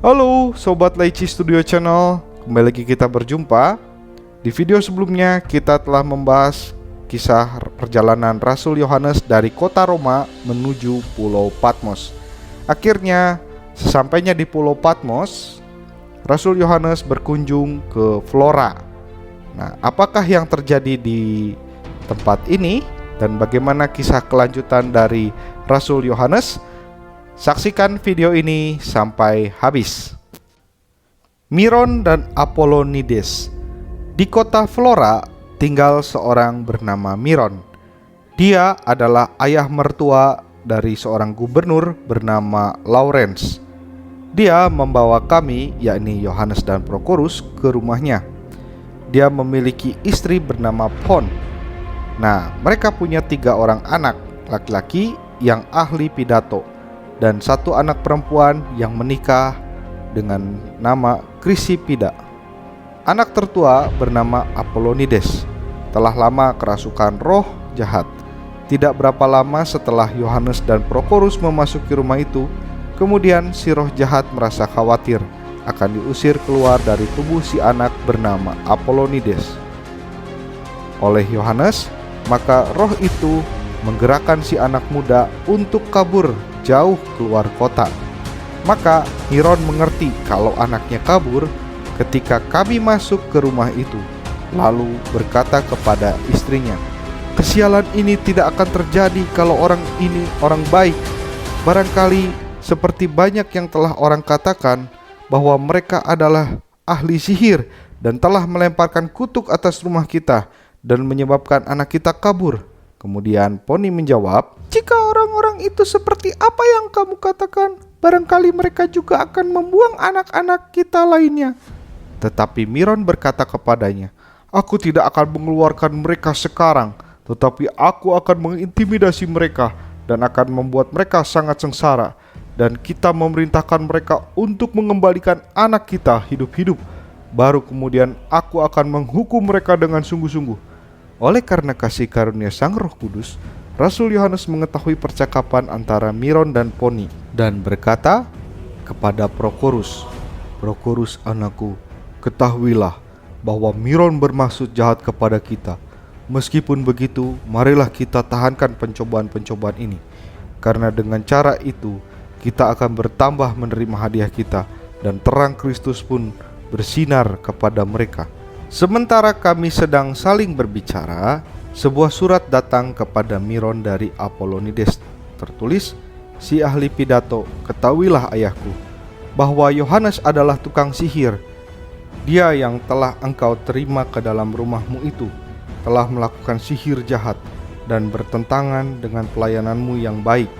Halo Sobat Laici Studio Channel, kembali lagi kita berjumpa. Di video sebelumnya kita telah membahas kisah perjalanan Rasul Yohanes dari kota Roma menuju Pulau Patmos. Akhirnya, sesampainya di Pulau Patmos, Rasul Yohanes berkunjung ke Flora. Nah, apakah yang terjadi di tempat ini dan bagaimana kisah kelanjutan dari Rasul Yohanes? Saksikan video ini sampai habis. Miron dan Apollonides. Di kota Flora tinggal seorang bernama Miron. Dia adalah ayah mertua dari seorang gubernur bernama Lawrence. Dia membawa kami, yakni Yohanes dan Prokorus, ke rumahnya. Dia memiliki istri bernama Pon. Nah, mereka punya 3 orang anak laki-laki yang ahli pidato dan 1 anak perempuan yang menikah dengan nama Krisipida. Anak tertua bernama Apollonides telah lama kerasukan roh jahat. Tidak berapa lama setelah Yohanes dan Prokorus memasuki rumah itu, kemudian si roh jahat merasa khawatir akan diusir keluar dari tubuh si anak bernama Apollonides oleh Yohanes. Maka roh itu menggerakkan si anak muda untuk kabur jauh keluar kota. Maka Miron mengerti kalau anaknya kabur ketika kami masuk ke rumah itu, lalu berkata kepada istrinya, "Kesialan ini tidak akan terjadi kalau orang ini orang baik. Barangkali seperti banyak yang telah orang katakan bahwa mereka adalah ahli sihir dan telah melemparkan kutuk atas rumah kita dan menyebabkan anak kita kabur." Kemudian Poni menjawab, "Jika orang-orang itu seperti apa yang kamu katakan, barangkali mereka juga akan membuang anak-anak kita lainnya." Tetapi Miron berkata kepadanya, "Aku tidak akan mengeluarkan mereka sekarang, tetapi aku akan mengintimidasi mereka dan akan membuat mereka sangat sengsara. Dan kita memerintahkan mereka untuk mengembalikan anak kita hidup-hidup. Baru kemudian aku akan menghukum mereka dengan sungguh-sungguh." Oleh karena kasih karunia Sang Roh Kudus, Rasul Yohanes mengetahui percakapan antara Miron dan Poni dan berkata kepada Prokorus, "Prokorus anakku, ketahuilah bahwa Miron bermaksud jahat kepada kita. Meskipun begitu, marilah kita tahankan pencobaan-pencobaan ini, karena dengan cara itu kita akan bertambah menerima hadiah kita dan terang Kristus pun bersinar kepada mereka." Sementara kami sedang saling berbicara, sebuah surat datang kepada Miron dari Apollonides. Tertulis, "Si ahli pidato, ketahuilah ayahku, bahwa Yohanes adalah tukang sihir. Dia yang telah engkau terima ke dalam rumahmu itu telah melakukan sihir jahat dan bertentangan dengan pelayananmu yang baik.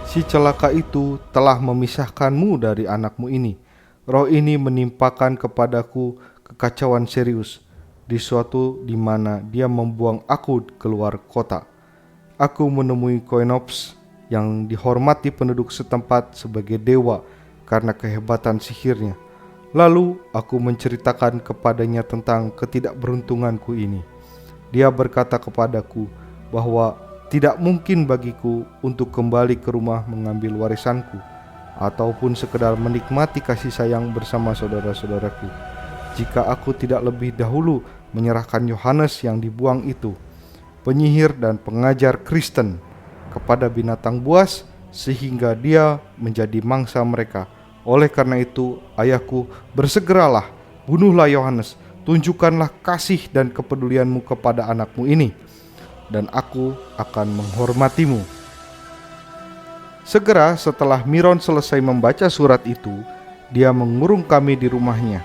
Si celaka itu telah memisahkanmu dari anakmu ini. Roh ini menimpakan kepadaku kekacauan serius di suatu di mana dia membuang aku keluar kota. Aku menemui Koinops yang dihormati penduduk setempat sebagai dewa karena kehebatan sihirnya. Lalu aku menceritakan kepadanya tentang ketidakberuntunganku ini. Dia berkata kepadaku bahwa tidak mungkin bagiku untuk kembali ke rumah mengambil warisanku ataupun sekedar menikmati kasih sayang bersama saudara-saudaraku, jika aku tidak lebih dahulu menyerahkan Yohanes yang dibuang itu, penyihir dan pengajar Kristen, kepada binatang buas sehingga dia menjadi mangsa mereka. Oleh karena itu, ayahku, bersegeralah, bunuhlah Yohanes, tunjukkanlah kasih dan kepedulianmu kepada anakmu ini, dan aku akan menghormatimu." Segera setelah Miron selesai membaca surat itu, dia mengurung kami di rumahnya.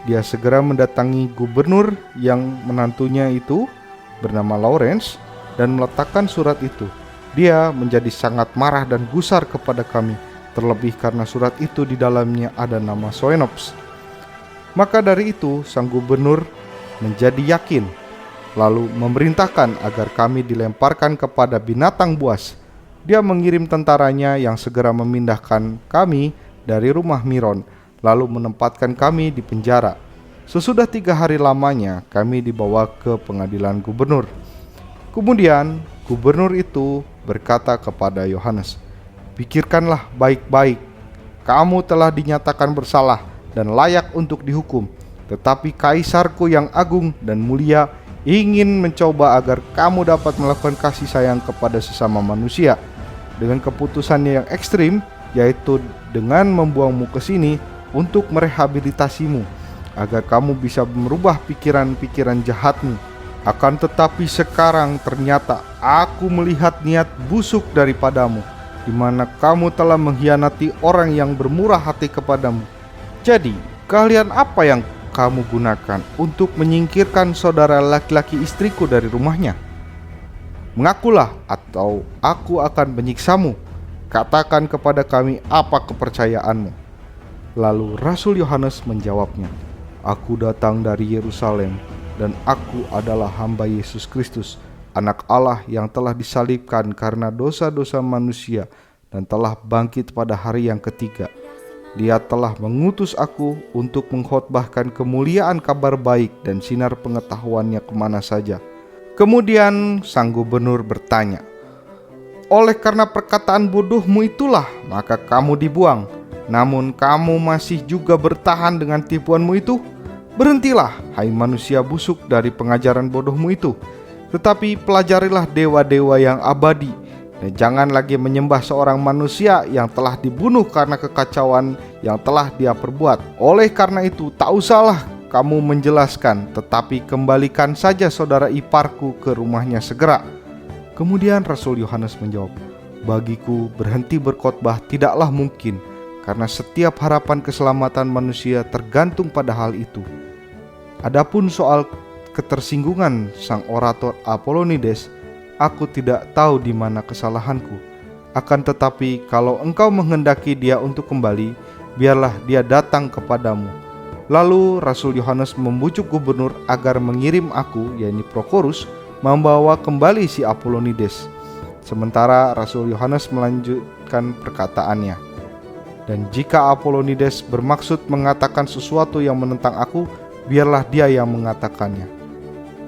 Dia segera mendatangi gubernur yang menantunya itu bernama Lawrence dan meletakkan surat itu. Dia menjadi sangat marah dan gusar kepada kami, terlebih karena surat itu di dalamnya ada nama Koinops. Maka dari itu sang gubernur menjadi yakin, lalu memerintahkan agar kami dilemparkan kepada binatang buas. Dia mengirim tentaranya yang segera memindahkan kami dari rumah Miron, lalu menempatkan kami di penjara. Sesudah 3 hari lamanya, kami dibawa ke pengadilan gubernur. Kemudian gubernur itu berkata kepada Yohanes, "Pikirkanlah baik-baik kamu telah dinyatakan bersalah dan layak untuk dihukum. Tetapi kaisarku yang agung dan mulia ingin mencoba agar kamu dapat melakukan kasih sayang kepada sesama manusia dengan keputusannya yang ekstrim, yaitu dengan membuangmu ke sini untuk merehabilitasimu, agar kamu bisa merubah pikiran-pikiran jahatmu. Akan tetapi sekarang ternyata aku melihat niat busuk daripadamu, di mana kamu telah mengkhianati orang yang bermurah hati kepadamu. Jadi, keahlian apa yang kamu gunakan untuk menyingkirkan saudara laki-laki istriku dari rumahnya? Mengakulah, atau aku akan menyiksamu. Katakan kepada kami apa kepercayaanmu. Lalu Rasul Yohanes menjawabnya, aku datang dari Yerusalem, dan aku adalah hamba Yesus Kristus, anak Allah yang telah disalibkan karena dosa-dosa manusia dan telah bangkit pada hari yang ketiga. Dia telah mengutus aku untuk mengkhotbahkan kemuliaan kabar baik dan sinar pengetahuannya kemana saja. Kemudian sang gubernur bertanya, oleh karena perkataan bodohmu itulah maka kamu dibuang. Namun kamu masih juga bertahan dengan tipuanmu itu? Berhentilah, hai manusia busuk, dari pengajaran bodohmu itu. Tetapi pelajarilah dewa-dewa yang abadi, dan jangan lagi menyembah seorang manusia yang telah dibunuh karena kekacauan yang telah dia perbuat. Oleh karena itu, tak usahlah kamu menjelaskan, tetapi kembalikan saja saudara iparku ke rumahnya segera. Kemudian Rasul Yohanes menjawab, bagiku berhenti berkhotbah tidaklah mungkin, karena setiap harapan keselamatan manusia tergantung pada hal itu. Adapun soal ketersinggungan sang orator Apollonides, aku tidak tahu di mana kesalahanku. Akan tetapi kalau engkau menghendaki dia untuk kembali, biarlah dia datang kepadamu. Lalu Rasul Yohanes membujuk gubernur agar mengirim aku, yakni Prokorus, membawa kembali si Apollonides. Sementara Rasul Yohanes melanjutkan perkataannya, dan jika Apollonides bermaksud mengatakan sesuatu yang menentang aku, biarlah dia yang mengatakannya.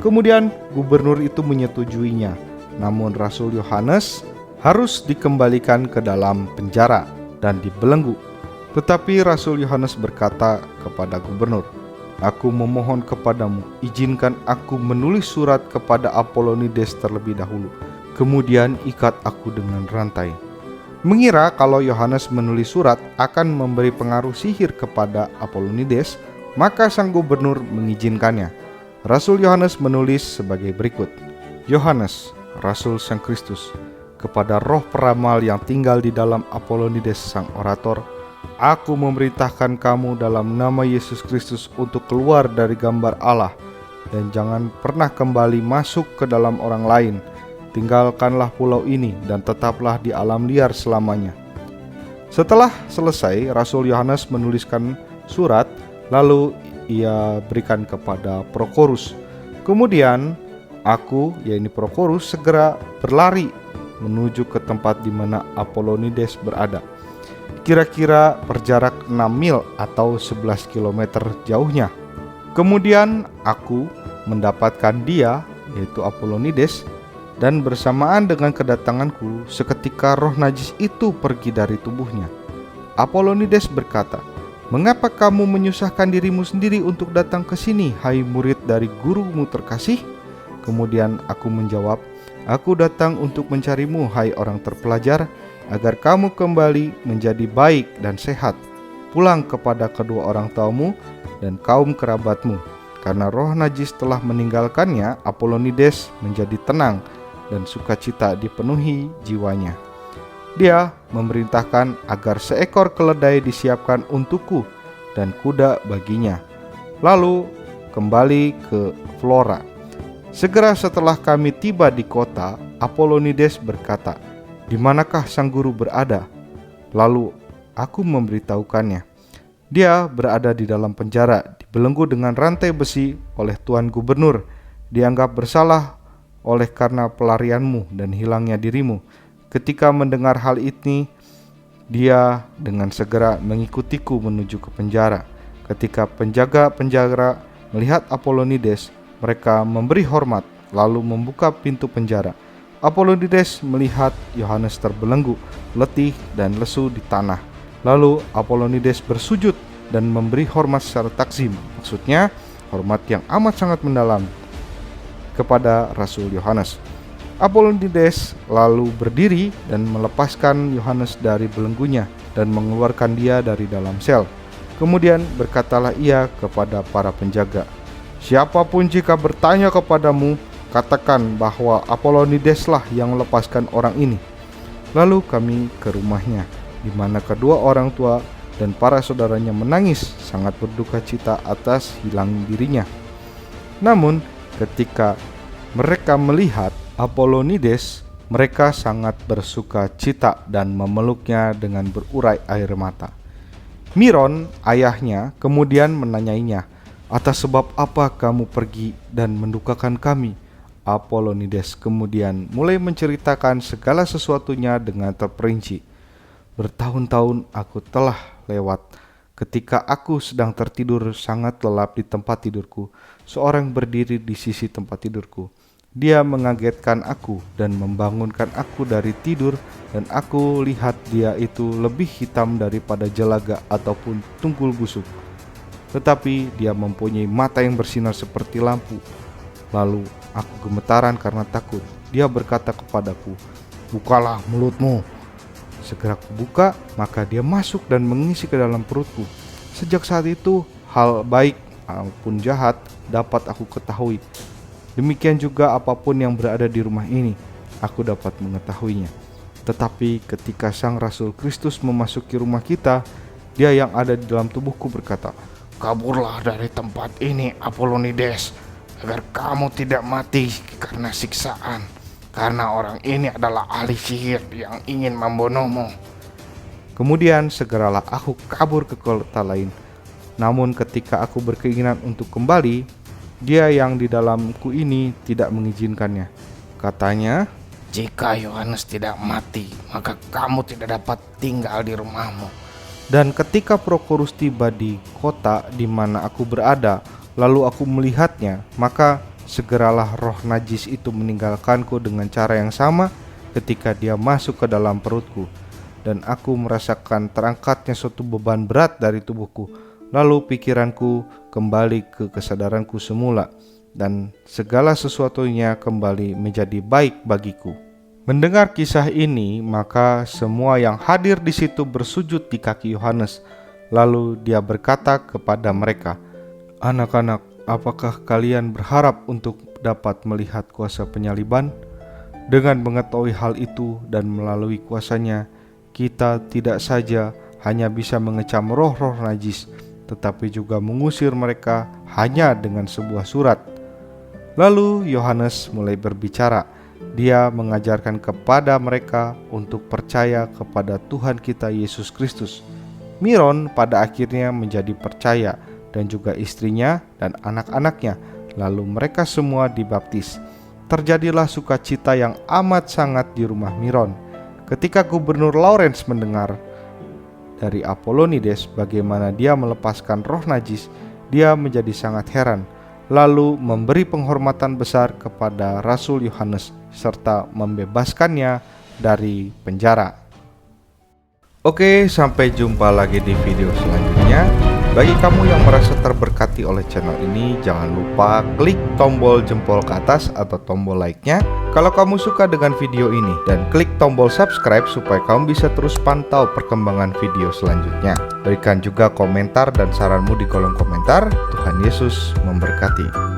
Kemudian gubernur itu menyetujuinya, namun Rasul Yohanes harus dikembalikan ke dalam penjara dan dibelenggu. Tetapi Rasul Yohanes berkata kepada gubernur, aku memohon kepadamu, izinkan aku menulis surat kepada Apollonides terlebih dahulu, kemudian ikat aku dengan rantai. Mengira kalau Yohanes menulis surat akan memberi pengaruh sihir kepada Apollonides, maka sang gubernur mengizinkannya. Rasul Yohanes menulis sebagai berikut, Yohanes, Rasul Sang Kristus, kepada roh peramal yang tinggal di dalam Apollonides sang orator, aku memerintahkan kamu dalam nama Yesus Kristus untuk keluar dari gambar Allah, dan jangan pernah kembali masuk ke dalam orang lain. Tinggalkanlah pulau ini dan tetaplah di alam liar selamanya. Setelah selesai, Rasul Yohanes menuliskan surat, lalu ia berikan kepada Prokorus. Kemudian aku, yakni Prokorus, segera berlari menuju ke tempat di mana Apollonides berada. Kira-kira berjarak 6 mil atau 11 km jauhnya. Kemudian aku mendapatkan dia, yaitu Apollonides, dan bersamaan dengan kedatanganku, seketika roh najis itu pergi dari tubuhnya. Apollonides berkata, mengapa kamu menyusahkan dirimu sendiri untuk datang ke sini, hai murid dari gurumu terkasih? Kemudian aku menjawab, aku datang untuk mencarimu, hai orang terpelajar, agar kamu kembali menjadi baik dan sehat, pulang kepada kedua orang tuamu dan kaum kerabatmu. Karena roh najis telah meninggalkannya, Apollonides menjadi tenang dan sukacita dipenuhi jiwanya. Dia memerintahkan agar seekor keledai disiapkan untukku dan kuda baginya. Lalu kembali ke Flora. Segera setelah kami tiba di kota, Apollonides berkata, di manakah sang guru berada? Lalu aku memberitahukannya. Dia berada di dalam penjara, dibelenggu dengan rantai besi oleh tuan gubernur, dianggap bersalah oleh karena pelarianmu dan hilangnya dirimu. Ketika mendengar hal ini, dia dengan segera mengikutiku menuju ke penjara. Ketika penjaga-penjara melihat Apollonides, mereka memberi hormat, lalu membuka pintu penjara. Apollonides melihat Yohanes terbelenggu, letih dan lesu di tanah, Lalu Apollonides bersujud dan memberi hormat secara takzim, maksudnya hormat yang amat sangat mendalam kepada Rasul Yohanes. Apollonides lalu berdiri dan melepaskan Yohanes dari belenggunya dan mengeluarkan dia dari dalam sel. Kemudian berkatalah ia kepada para penjaga, "Siapapun jika bertanya kepadamu, katakan bahwa Apollonides lah yang melepaskan orang ini." Lalu kami ke rumahnya, di mana kedua orang tua dan para saudaranya menangis sangat berduka cita atas hilang dirinya. Namun ketika mereka melihat Apollonides, mereka sangat bersuka cita dan memeluknya dengan berurai air mata. Miron, ayahnya, kemudian menanyainya, "Atas sebab apa kamu pergi dan mendukakan kami?" Apollonides kemudian mulai menceritakan segala sesuatunya dengan terperinci. "Bertahun-tahun aku telah lewat. Ketika aku sedang tertidur sangat lelap di tempat tidurku, seorang berdiri di sisi tempat tidurku. Dia mengagetkan aku dan membangunkan aku dari tidur, dan aku lihat dia itu lebih hitam daripada jelaga ataupun tunggul busuk. Tetapi dia mempunyai mata yang bersinar seperti lampu. Lalu aku gemetaran karena takut. Dia berkata kepadaku, 'Bukalah mulutmu.' Segera kubuka, maka dia masuk dan mengisi ke dalam perutku. Sejak saat itu, hal baik maupun jahat dapat aku ketahui. Demikian juga apapun yang berada di rumah ini, aku dapat mengetahuinya. Tetapi ketika Sang Rasul Kristus memasuki rumah kita, dia yang ada di dalam tubuhku berkata, 'Kaburlah dari tempat ini, Apollonides, agar kamu tidak mati karena siksaan, karena orang ini adalah ahli sihir yang ingin membunuhmu.' Kemudian segeralah aku kabur ke kota lain. Namun ketika aku berkeinginan untuk kembali, dia yang di dalamku ini tidak mengizinkannya. Katanya, 'Jika Yohanes tidak mati, maka kamu tidak dapat tinggal di rumahmu.' Dan ketika Prokorus tiba di kota di mana aku berada, lalu aku melihatnya, maka segeralah roh najis itu meninggalkanku dengan cara yang sama ketika dia masuk ke dalam perutku. Dan aku merasakan terangkatnya suatu beban berat dari tubuhku. Lalu pikiranku kembali ke kesadaranku semula, dan segala sesuatunya kembali menjadi baik bagiku." Mendengar kisah ini, maka semua yang hadir di situ bersujud di kaki Yohanes. Lalu dia berkata kepada mereka, "Anak-anak, apakah kalian berharap untuk dapat melihat kuasa penyaliban? Dengan mengetahui hal itu dan melalui kuasanya, kita tidak saja hanya bisa mengecam roh-roh najis, tetapi juga mengusir mereka hanya dengan sebuah surat." Lalu Yohanes mulai berbicara. Dia mengajarkan kepada mereka untuk percaya kepada Tuhan kita Yesus Kristus. Miron pada akhirnya menjadi percaya, dan juga istrinya dan anak-anaknya. Lalu mereka semua dibaptis. Terjadilah sukacita yang amat sangat di rumah Miron. Ketika Gubernur Lawrence mendengar dari Apollonides bagaimana dia melepaskan roh najis, dia menjadi sangat heran, lalu memberi penghormatan besar kepada Rasul Yohanes serta membebaskannya dari penjara. Oke, sampai jumpa lagi di video selanjutnya. Bagi kamu yang merasa terberkati oleh channel ini, jangan lupa klik tombol jempol ke atas atau tombol like-nya kalau kamu suka dengan video ini, dan klik tombol subscribe supaya kamu bisa terus pantau perkembangan video selanjutnya. Berikan juga komentar dan saranmu di kolom komentar. Tuhan Yesus memberkati.